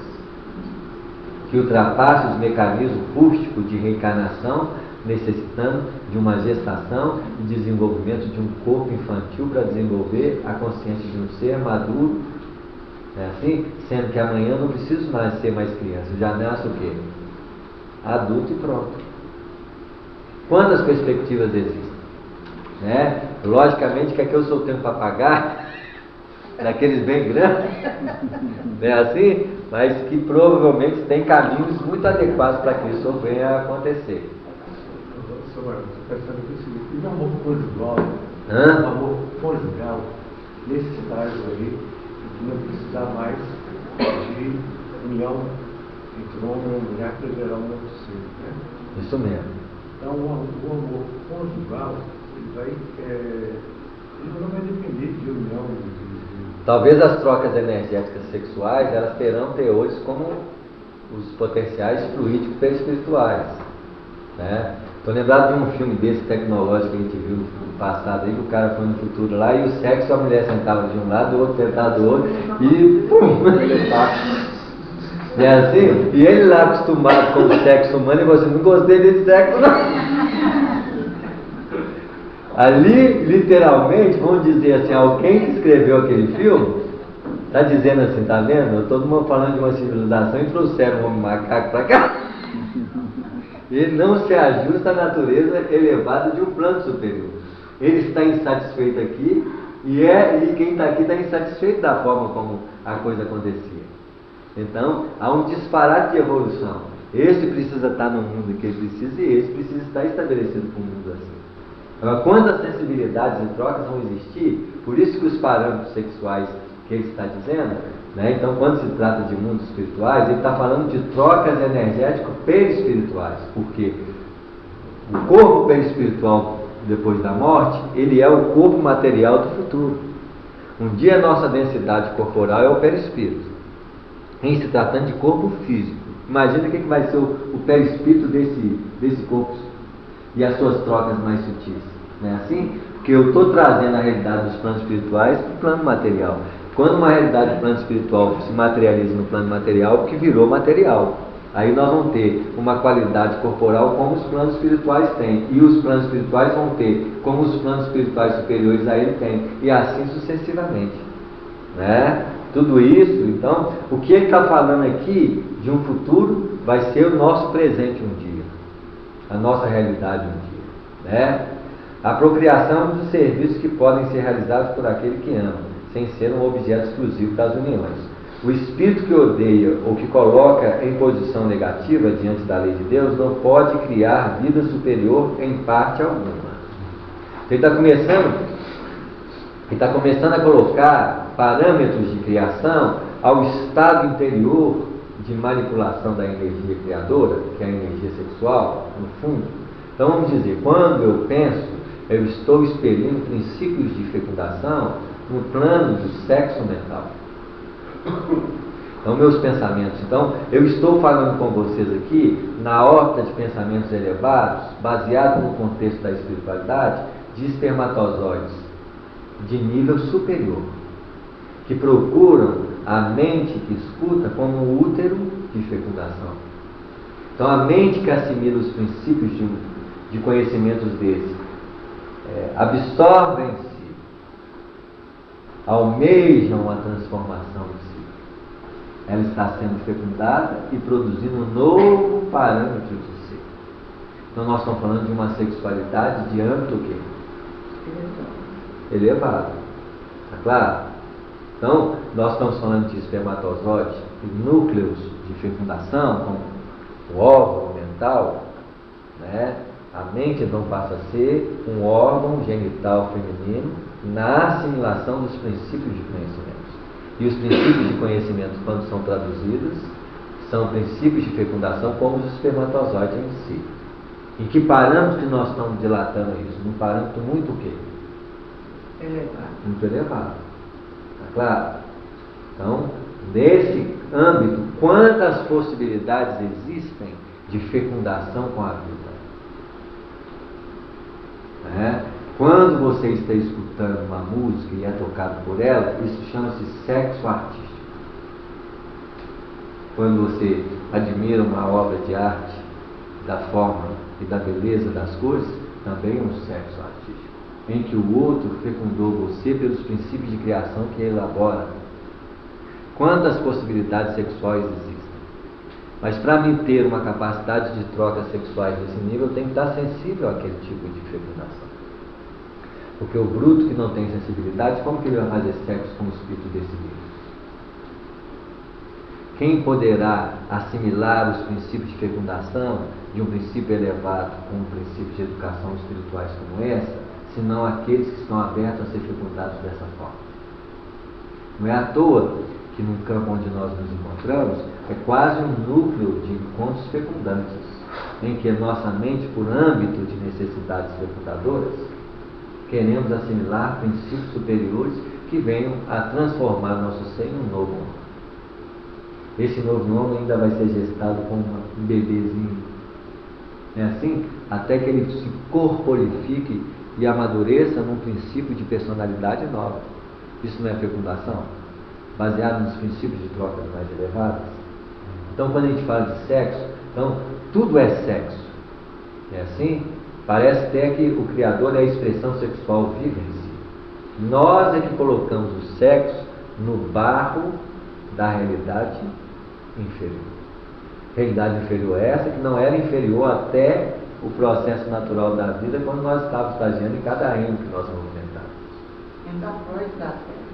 [SPEAKER 1] que ultrapassem os mecanismos rústicos de reencarnação, necessitando de uma gestação e desenvolvimento de um corpo infantil para desenvolver a consciência de um ser maduro. Não é assim? Sendo que amanhã eu não preciso mais ser mais criança, eu já nasço o quê? Adulto e pronto. Quantas perspectivas existem? Né? Logicamente que aqui eu sou tempo para pagar, daqueles bem grandes, não é assim? Mas que provavelmente tem caminhos muito adequados para que isso venha a acontecer.
[SPEAKER 3] E o amor conjugal? O amor conjugal, nesse estágio aí, não precisar mais de união entre um homem e uma mulher para gerar um outro ser, né?
[SPEAKER 1] Isso mesmo.
[SPEAKER 3] Então, o amor conjugal, ele não vai depender de união.
[SPEAKER 1] Talvez as trocas energéticas sexuais, elas terão teores como os potenciais fluídicos perispirituais, né? Estou lembrado de um filme desse tecnológico que a gente viu no passado aí, que o cara foi no futuro lá e o sexo, a mulher sentava de um lado, o outro sentado do outro e pum! É assim? E ele lá acostumado com o sexo humano e você não gostei desse sexo não. Ali, literalmente, vamos dizer assim, alguém que escreveu aquele filme está dizendo assim, tá vendo? Todo mundo falando de uma civilização e trouxeram um homem macaco para cá. Ele não se ajusta à natureza elevada de um plano superior. Ele está insatisfeito aqui e quem está aqui está insatisfeito da forma como a coisa acontecia. Então, há um disparate de evolução. Esse precisa estar no mundo que ele precisa e esse precisa estar estabelecido com o mundo assim. Agora, quantas sensibilidades e trocas vão existir? Por isso que os parâmetros sexuais que ele está dizendo, né? Então, quando se trata de mundos espirituais, ele está falando de trocas energéticas perispirituais, porque o corpo perispiritual depois da morte, ele é o corpo material do futuro. Um dia a nossa densidade corporal é o perispírito, em se tratando de corpo físico. Imagina o que vai ser o perispírito desse corpo e as suas trocas mais sutis, não é assim? Porque eu estou trazendo a realidade dos planos espirituais para o plano material. Quando uma realidade do plano espiritual se materializa no plano material, porque virou material. Aí nós vamos ter uma qualidade corporal como os planos espirituais têm. E os planos espirituais vão ter como os planos espirituais superiores a ele têm. E assim sucessivamente. Né? Tudo isso, então, o que ele está falando aqui de um futuro vai ser o nosso presente um dia. A nossa realidade um dia. Né? A procriação é um dos serviços que podem ser realizados por aquele que ama, sem ser um objeto exclusivo das uniões. O espírito que odeia ou que coloca em posição negativa diante da lei de Deus não pode criar vida superior em parte alguma. Ele está começando a colocar parâmetros de criação ao estado interior de manipulação da energia criadora, que é a energia sexual, no fundo. Então vamos dizer, quando eu penso, eu estou expelindo princípios de fecundação no plano do sexo mental. Então, meus pensamentos. Então, eu estou falando com vocês aqui na horta de pensamentos elevados, baseado no contexto da espiritualidade, de espermatozoides de nível superior, que procuram a mente que escuta como um útero de fecundação. Então, a mente que assimila os princípios de conhecimentos desses, absorvem-se, almejam a transformação de si. Ela está sendo fecundada e produzindo um novo parâmetro de ser. Então nós estamos falando de uma sexualidade de âmbito o quê? Elevado. Está claro? Então, nós estamos falando de espermatozoides e núcleos de fecundação, como o órgão mental, né? A mente então passa a ser um órgão genital feminino na assimilação dos princípios de conhecimento. E os princípios de conhecimento, quando são traduzidos, são princípios de fecundação como os espermatozoides em si. Em que parâmetro que nós estamos dilatando isso? Num parâmetro muito o quê?
[SPEAKER 2] Elevado.
[SPEAKER 1] Muito elevado. Está claro? Então, nesse âmbito, quantas possibilidades existem de fecundação com a vida. Quando você está escutando uma música e é tocado por ela, isso chama-se sexo artístico. Quando você admira uma obra de arte, da forma e da beleza das coisas, também é um sexo artístico, em que o outro fecundou você pelos princípios de criação que ele elabora. Quantas possibilidades sexuais existem? Mas para mim ter uma capacidade de trocas sexuais desse nível, eu tenho que estar sensível àquele tipo de fecundação. Porque o bruto que não tem sensibilidade, como que ele vai fazer sexo com o espírito desse nível? Quem poderá assimilar os princípios de fecundação de um princípio elevado com um princípio de educação espirituais como essa, senão aqueles que estão abertos a ser fecundados dessa forma? Não é à toa que no campo onde nós nos encontramos é quase um núcleo de encontros fecundantes, em que a nossa mente, por âmbito de necessidades fecundadoras, queremos assimilar princípios superiores que venham a transformar nosso ser em um novo homem. Esse novo homem ainda vai ser gestado como um bebezinho. É assim? Até que ele se corporifique e amadureça num princípio de personalidade nova. Isso não é fecundação? Baseado nos princípios de trocas mais elevadas? Então, quando a gente fala de sexo, então, tudo é sexo. É assim? Parece até que o Criador é a expressão sexual viva em si. Nós é que colocamos o sexo no barro da realidade inferior. Realidade inferior é essa que não era inferior até o processo natural da vida, quando nós estávamos estagiando em cada reino que nós movimentávamos.
[SPEAKER 2] Então, Freud está certo.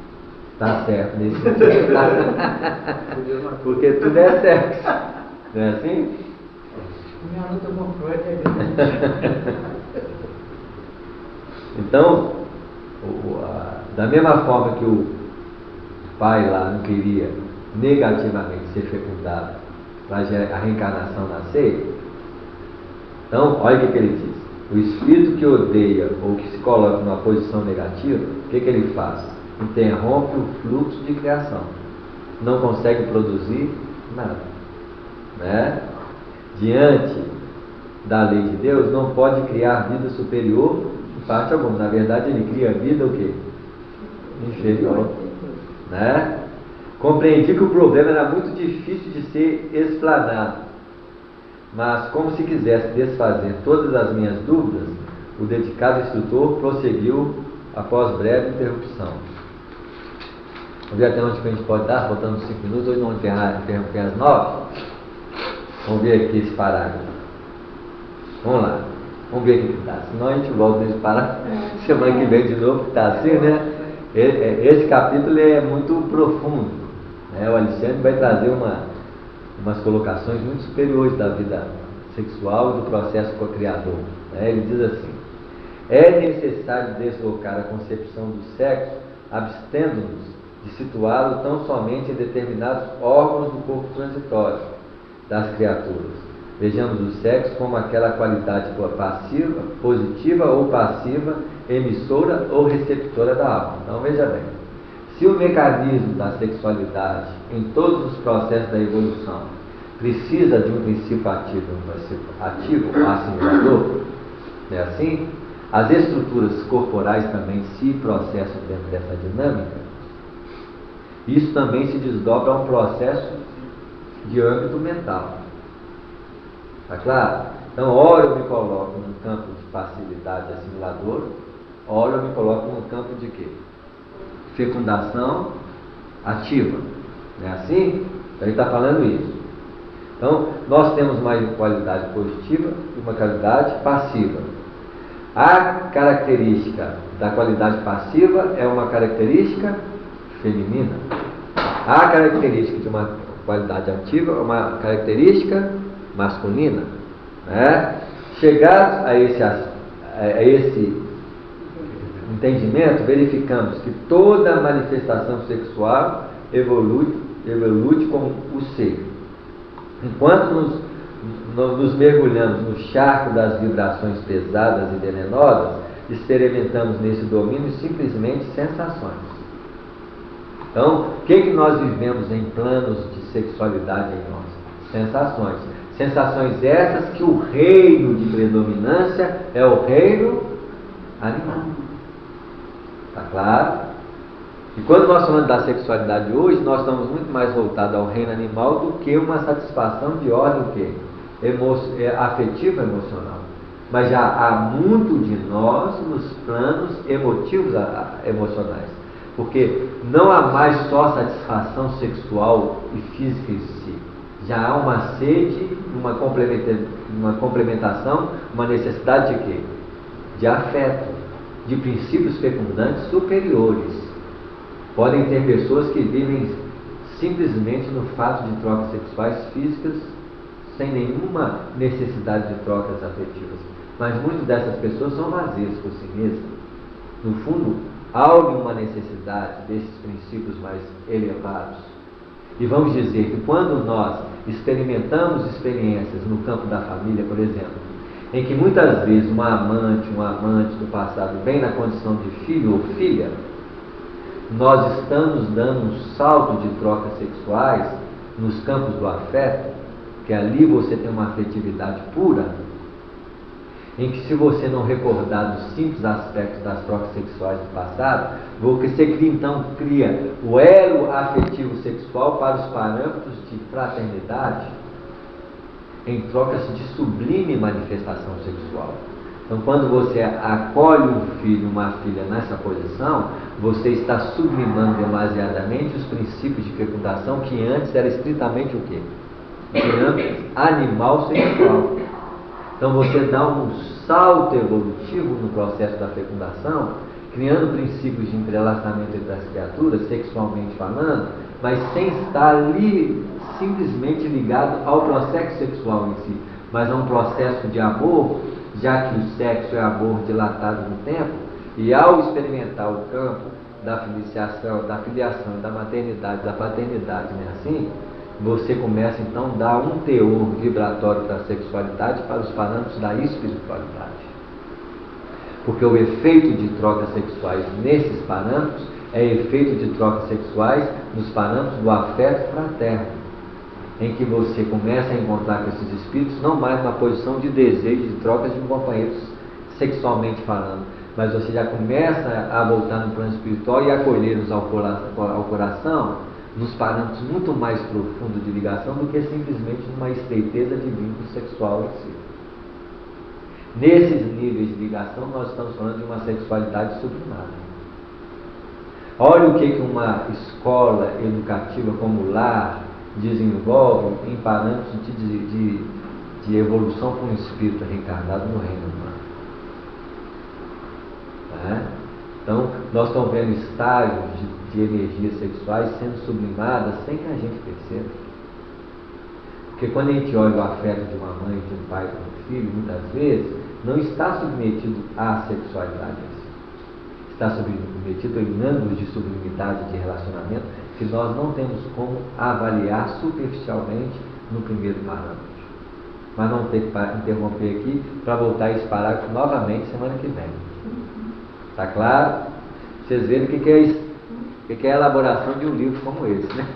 [SPEAKER 1] Está certo nesse sentido. Porque tudo é sexo. Não é assim?
[SPEAKER 2] Minha luta com Freud é grande.
[SPEAKER 1] Então, da mesma forma que o pai lá não queria negativamente ser fecundado para a reencarnação nascer, então, olha o que ele diz. O espírito que odeia ou que se coloca numa posição negativa, o que ele faz? Interrompe o fluxo de criação. Não consegue produzir nada. Né? Diante da lei de Deus, não pode criar vida superior em parte alguma. Na verdade, ele cria vida o quê? Inferior. Né? Compreendi que o problema era muito difícil de ser explanado, mas como se quisesse desfazer todas as minhas dúvidas, o dedicado instrutor prosseguiu após breve interrupção. Vamos ver até onde a gente pode dar, faltando 5 minutos, hoje não interromper às 9. Vamos ver aqui esse parágrafo. Vamos lá, vamos ver o que está. Senão a gente volta nesse parágrafo semana que vem de novo, que está assim, né? Esse capítulo é muito profundo, né? O Alexandre vai trazer umas colocações muito superiores da vida sexual e do processo co-criador. Né? Ele diz assim: é necessário deslocar a concepção do sexo, abstendo-nos de situá-lo tão somente em determinados órgãos do corpo transitório das criaturas. Vejamos o sexo como aquela qualidade passiva, positiva ou passiva, emissora ou receptora da alma. Então veja bem, se o mecanismo da sexualidade em todos os processos da evolução precisa de um princípio ativo, assimilador, é assim, as estruturas corporais também se processam dentro dessa dinâmica. Isso também se desdobra a um processo de âmbito mental. Está claro? Então, ora eu me coloco no campo de passividade assimiladora, ora eu me coloco no campo de quê? Fecundação ativa. Não é assim? Então, ele está falando isso. Então, nós temos uma qualidade positiva e uma qualidade passiva. A característica da qualidade passiva é uma característica feminina. A característica de uma qualidade ativa é uma característica masculina. Né? Chegados a esse entendimento, verificamos que toda manifestação sexual evolui como o ser. Enquanto nos mergulhamos no charco das vibrações pesadas e venenosas, experimentamos nesse domínio simplesmente sensações. Então, o que nós vivemos em planos de sexualidade em nós? Sensações. Sensações essas que o reino de predominância é o reino animal. Está claro? E quando nós falamos da sexualidade hoje, nós estamos muito mais voltados ao reino animal do que uma satisfação de ordem que? Afetiva e emocional. Mas já há muito de nós nos planos emotivos emocionais. Porque não há mais só satisfação sexual e física em si. Já há uma sede, uma complementação, uma necessidade de quê? De afeto, de princípios fecundantes superiores. Podem ter pessoas que vivem simplesmente no fato de trocas sexuais físicas, sem nenhuma necessidade de trocas afetivas. Mas muitas dessas pessoas são vazias por si mesmas. No fundo, há uma necessidade desses princípios mais elevados. E vamos dizer que quando nós experimentamos experiências no campo da família, por exemplo, em que muitas vezes um amante do passado vem na condição de filho ou filha, nós estamos dando um salto de trocas sexuais nos campos do afeto, que ali você tem uma afetividade pura, em que se você não recordar dos simples aspectos das trocas sexuais do passado, você cria o elo afetivo sexual para os parâmetros de fraternidade em trocas de sublime manifestação sexual. Então, quando você acolhe um filho, uma filha nessa posição, você está sublimando demasiadamente os princípios de fecundação que antes era estritamente o quê? Animal sexual. Então você dá um salto evolutivo no processo da fecundação, criando princípios de entrelaçamento entre as criaturas, sexualmente falando, mas sem estar ali simplesmente ligado ao processo sexual em si, mas a um processo de amor, já que o sexo é amor dilatado no tempo, e ao experimentar o campo da filiação, da maternidade, da paternidade, não é assim? Você começa então a dar um teor vibratório para a sexualidade para os parâmetros da espiritualidade. Porque o efeito de trocas sexuais nesses parâmetros é efeito de trocas sexuais nos parâmetros do afeto fraterno, em que você começa a encontrar com esses espíritos não mais uma posição de desejo de trocas de um companheiro sexualmente falando, mas você já começa a voltar no plano espiritual e acolhê-los ao coração nos parâmetros muito mais profundos de ligação do que simplesmente numa estreiteza de vínculo sexual em si. Nesses níveis de ligação, nós estamos falando de uma sexualidade sublimada. Olha o que uma escola educativa como o lar desenvolve em parâmetros de evolução para um espírito reencarnado no reino humano. Tá? Então, nós estamos vendo estágios de energias sexuais sendo sublimadas sem que a gente perceba. Porque quando a gente olha o afeto de uma mãe, de um pai, de um filho, muitas vezes, não está submetido à sexualidade em si. Está submetido em ângulos de sublimidade de relacionamento que nós não temos como avaliar superficialmente no primeiro parâmetro. Mas não ter que interromper aqui para voltar a esse parágrafo novamente semana que vem. Está claro? Vocês verem o que é a elaboração de um livro como esse, né?